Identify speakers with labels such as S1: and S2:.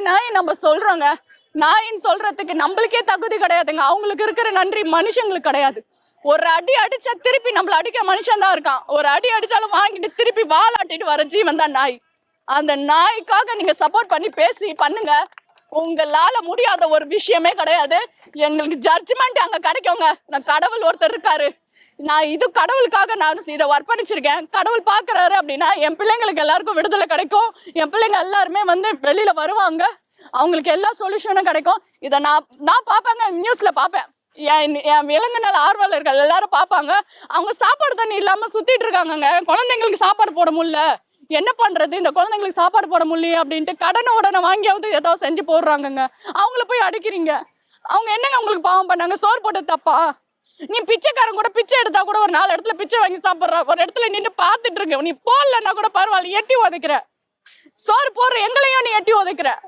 S1: நாய் நம்ம சொல்றோங்க, நாயின்னு சொல்றதுக்கு நம்மளுக்கே தகுதி கிடையாதுங்க. அவங்களுக்கு இருக்கிற நன்றி மனுஷங்களுக்கு கிடையாது. ஒரு அடி அடிச்சா திருப்பி நம்மள அடிக்க மனுஷன் தான் இருக்கான். ஒரு அடி அடிச்சாலும் வாங்கிட்டு திருப்பி வாலாட்டிட்டு வர ஜீவன் தான் நாய். அந்த நாய்க்காக நீங்க சப்போர்ட் பண்ணி பேசி பண்ணுங்க. உங்களால முடியாத ஒரு விஷயமே கிடையாது. எங்களுக்கு ஜட்ஜ்மெண்ட் அங்க கிடைக்குங்க. நான் கடவுள் ஒருத்தர் இருக்காரு, நான் இது கடவுளுக்காக நான் இதை அர்ப்பணிச்சிருக்கேன். கடவுள் பாக்குறாரு அப்படின்னா என் பிள்ளைங்களுக்கு எல்லாருக்கும் விடுதலை கிடைக்கும். என் பிள்ளைங்க எல்லாருமே வெளியில வருவாங்க. அவங்களுக்கு எல்லா சொல்யூஷனும் கிடைக்கும். இதை நான் பார்ப்பேங்க, நியூஸ்ல பார்ப்பேன். என் விலங்கு நல ஆர்வலர்கள் எல்லாரும் பார்ப்பாங்க. அவங்க சாப்பாடு தண்ணி இல்லாம சுத்திட்டு இருக்காங்க. குழந்தைங்களுக்கு சாப்பாடு போட முடியல, என்ன பண்றது, இந்த குழந்தைங்களுக்கு சாப்பாடு போட முடியல அப்படின்ட்டு கடனை உடனே வாங்கியாவது ஏதாவது செஞ்சு போடுறாங்கங்க. அவங்கள போய் அடிக்கிறீங்க. அவங்க என்னங்க உங்களுக்கு பாவம் பண்ணாங்க? சோறு போட்ட தப்பா? நீ பிச்சைக்காரன் கூட பிச்சை எடுத்தா கூட ஒரு 4 இடத்துல பிச்சை வாங்கி சாப்பிட்ற, ஒரு இடத்துல நின்று பார்த்துட்டு இருக்க. நீ போடலன்னா கூட பரவாயில்ல, எட்டி உதைக்கிற. சோறு போடுற எங்களையும் நீ எட்டி உதைக்கிற.